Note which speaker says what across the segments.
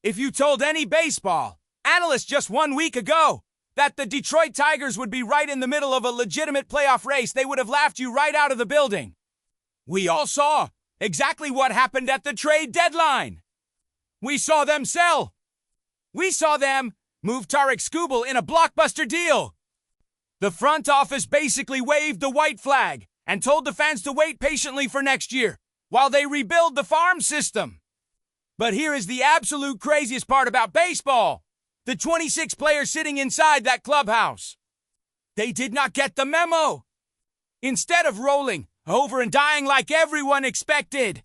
Speaker 1: If you told any baseball analyst just 1 week ago that the Detroit Tigers would be right in the middle of a legitimate playoff race, they would have laughed you right out of the building. We all saw exactly what happened at the trade deadline. We saw them sell. We saw them move Tarek Skubal in a blockbuster deal. The front office basically waved the white flag and told the fans to wait patiently for next year while they rebuild the farm system. But here is the absolute craziest part about baseball. The 26 players sitting inside that clubhouse. They did not get the memo. Instead of rolling over and dying like everyone expected,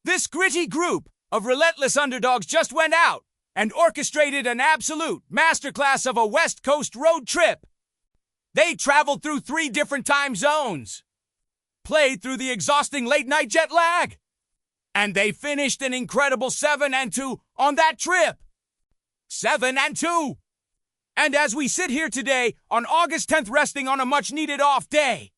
Speaker 1: this gritty group of relentless underdogs just went out and orchestrated an absolute masterclass of a West Coast road trip. They traveled through 3 different time zones, played through the exhausting late-night jet lag, and they finished an incredible 7-2 on that trip. 7-2. And as we sit here today on August 10th, resting on a much-needed off day,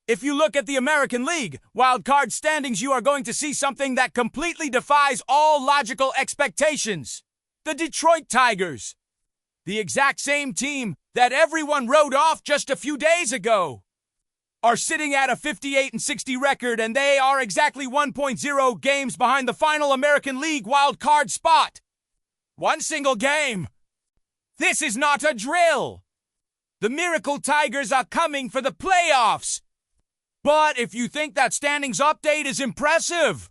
Speaker 1: if you look at the American League wildcard standings, you are going to see something that completely defies all logical expectations. The Detroit Tigers, the exact same team that everyone wrote off just a few days ago, are sitting at a 58-60 record, and they are exactly 1.0 games behind the final American League wildcard spot. 1 single game. This is not a drill. The Miracle Tigers are coming for the playoffs. But if you think that standings update is impressive,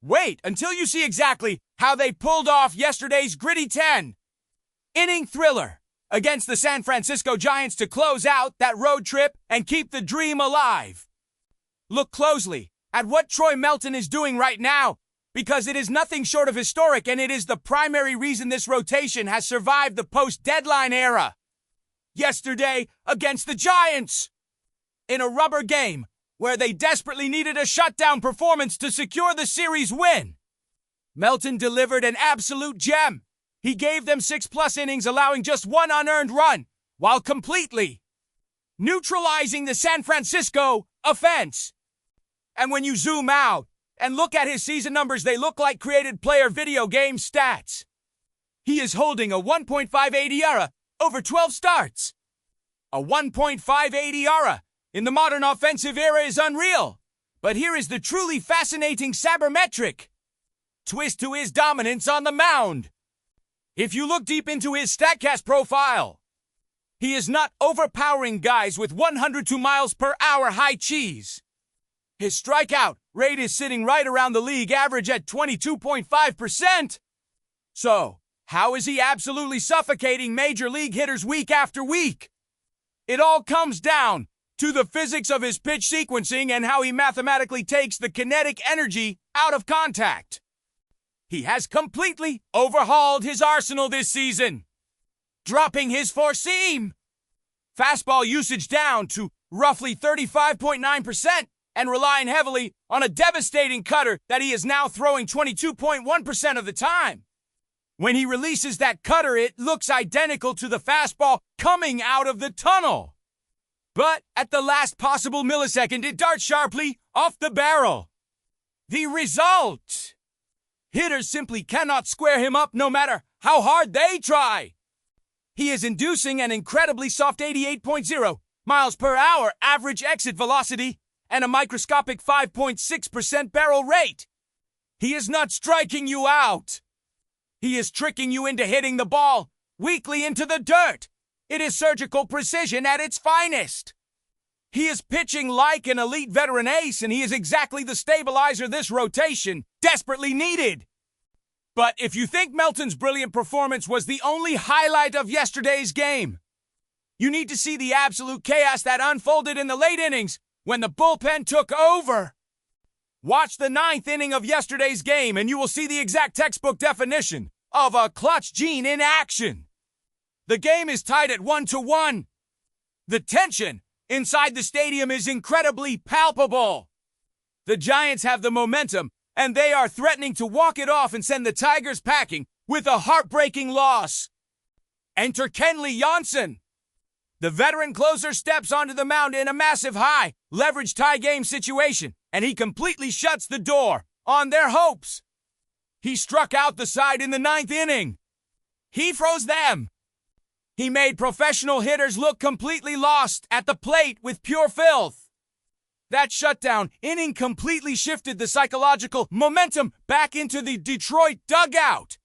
Speaker 1: wait until you see exactly how they pulled off yesterday's gritty 10-inning thriller against the San Francisco Giants to close out that road trip and keep the dream alive. Look closely at what Troy Melton is doing right now, because it is nothing short of historic, and it is the primary reason this rotation has survived the post-deadline era. Yesterday against the Giants, in a rubber game where they desperately needed a shutdown performance to secure the series win, Melton delivered an absolute gem. He gave them 6+ innings, allowing just 1 unearned run, while completely neutralizing the San Francisco offense. And when you zoom out and look at his season numbers, they look like created player video game stats. He is holding a 1.58 ERA over 12 starts. A 1.58 ERA in the modern offensive era is unreal. But here is the truly fascinating sabermetric twist to his dominance on the mound. If you look deep into his StatCast profile, he is not overpowering guys with 102 miles per hour high cheese. His strikeout rate is sitting right around the league average at 22.5%. So, how is he absolutely suffocating major league hitters week after week? It all comes down to the physics of his pitch sequencing and how he mathematically takes the kinetic energy out of contact. He has completely overhauled his arsenal this season, dropping his four-seam fastball usage down to roughly 35.9% and relying heavily on a devastating cutter that he is now throwing 22.1% of the time. When he releases that cutter, it looks identical to the fastball coming out of the tunnel. But at the last possible millisecond, it darts sharply off the barrel. The result: hitters simply cannot square him up no matter how hard they try. He is inducing an incredibly soft 88.0 miles per hour average exit velocity and a microscopic 5.6% barrel rate. He is not striking you out. He is tricking you into hitting the ball weakly into the dirt. It is surgical precision at its finest. He is pitching like an elite veteran ace, and he is exactly the stabilizer this rotation desperately needed. But if you think Melton's brilliant performance was the only highlight of yesterday's game, you need to see the absolute chaos that unfolded in the late innings when the bullpen took over. Watch the 9th inning of yesterday's game and you will see the exact textbook definition of a clutch gene in action. The game is tied at 1-1. The tension inside the stadium is incredibly palpable. The Giants have the momentum, and they are threatening to walk it off and send the Tigers packing with a heartbreaking loss. Enter Kenley Jansen. The veteran closer steps onto the mound in a massive high leverage tie game situation, and he completely shuts the door on their hopes. He struck out the side in the 9th inning. He froze them. He made professional hitters look completely lost at the plate with pure filth. That shutdown inning completely shifted the psychological momentum back into the Detroit dugout.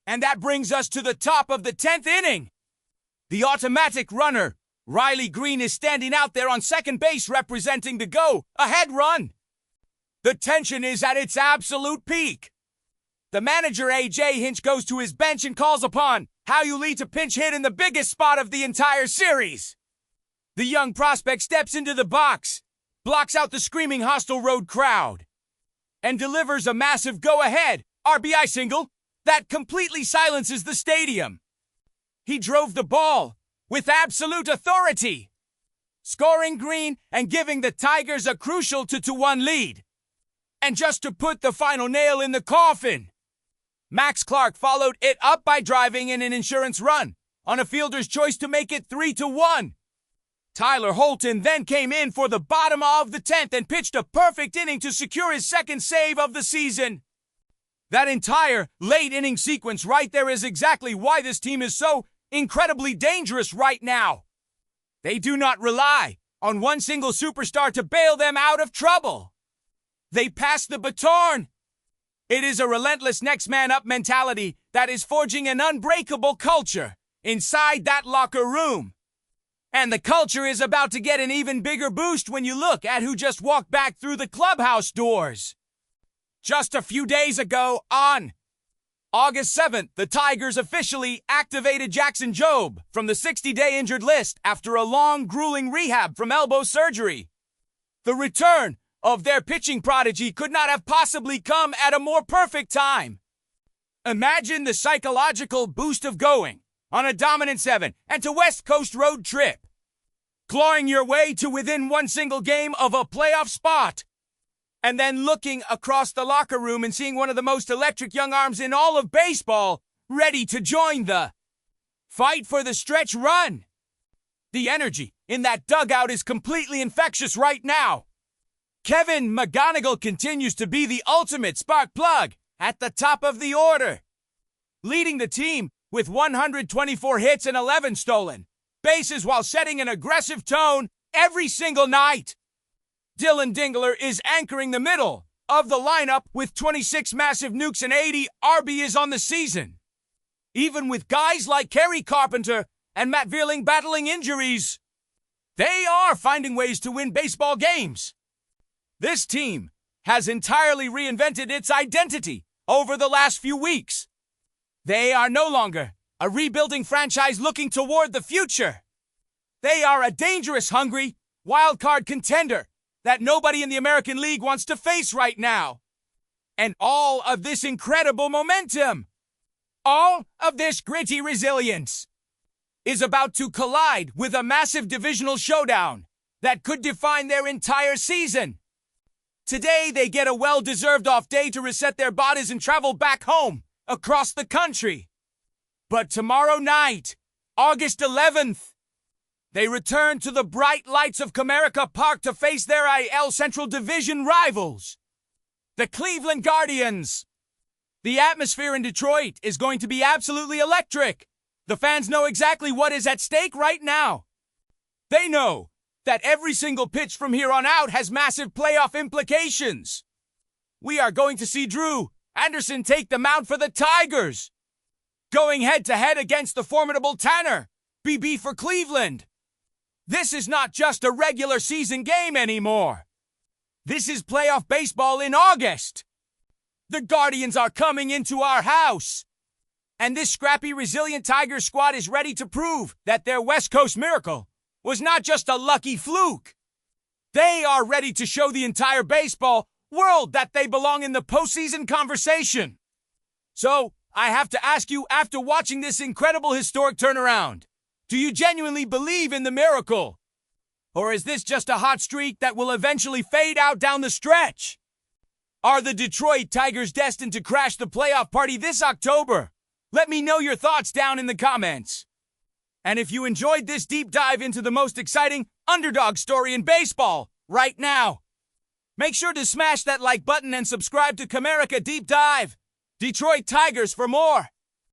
Speaker 1: And that brings us to the top of the 10th inning. The automatic runner, Riley Green, is standing out there on second base representing the go-ahead run. The tension is at its absolute peak. The manager, A.J. Hinch, goes to his bench and calls upon How Lee to pinch hit in the biggest spot of the entire series. The young prospect steps into the box, blocks out the screaming hostile road crowd, and delivers a massive go-ahead RBI single that completely silences the stadium. He drove the ball with absolute authority, scoring Green and giving the Tigers a crucial 2-1 lead. And just to put the final nail in the coffin, Max Clark followed it up by driving in an insurance run on a fielder's choice to make it 3-1. Tyler Holton then came in for the bottom of the 10th and pitched a perfect inning to secure his second save of the season. That entire late inning sequence right there is exactly why this team is so incredibly dangerous right now. They do not rely on one single superstar to bail them out of trouble. They pass the baton. It is a relentless next man up mentality that is forging an unbreakable culture inside that locker room. And the culture is about to get an even bigger boost when you look at who just walked back through the clubhouse doors. Just a few days ago, on August 7th, the Tigers officially activated Jackson Jobe from the 60-day injured list after a long, grueling rehab from elbow surgery. The return of their pitching prodigy could not have possibly come at a more perfect time. Imagine the psychological boost of going on a dominant 7 and to West Coast road trip, clawing your way to within one single game of a playoff spot, and then looking across the locker room and seeing one of the most electric young arms in all of baseball ready to join the fight for the stretch run. The energy in that dugout is completely infectious right now. Kevin McGonigal continues to be the ultimate spark plug at the top of the order, leading the team with 124 hits and 11 stolen bases while setting an aggressive tone every single night. Dylan Dingler is anchoring the middle of the lineup with 26 massive nukes and 80 RBIs on the season. Even with guys like Kerry Carpenter and Matt Vierling battling injuries, they are finding ways to win baseball games. This team has entirely reinvented its identity over the last few weeks. They are no longer a rebuilding franchise looking toward the future. They are a dangerous, hungry, wild-card contender that nobody in the American League wants to face right now. And all of this incredible momentum, all of this gritty resilience, is about to collide with a massive divisional showdown that could define their entire season. Today, they get a well-deserved off day to reset their bodies and travel back home across the country. But tomorrow night, August 11th, they return to the bright lights of Comerica Park to face their IL Central Division rivals, the Cleveland Guardians. The atmosphere in Detroit is going to be absolutely electric. The fans know exactly what is at stake right now. They know that every single pitch from here on out has massive playoff implications. We are going to see Drew Anderson take the mound for the Tigers, going head-to-head against the formidable Tanner BB for Cleveland. This is not just a regular season game anymore. This is playoff baseball in August. The Guardians are coming into our house. And this scrappy, resilient Tiger squad is ready to prove that their West Coast miracle was not just a lucky fluke. They are ready to show the entire baseball world that they belong in the postseason conversation. So, I have to ask you, after watching this incredible historic turnaround, do you genuinely believe in the miracle? Or is this just a hot streak that will eventually fade out down the stretch? Are the Detroit Tigers destined to crash the playoff party this October? Let me know your thoughts down in the comments. And if you enjoyed this deep dive into the most exciting underdog story in baseball right now, make sure to smash that like button and subscribe to Comerica Deep Dive. Detroit Tigers for more!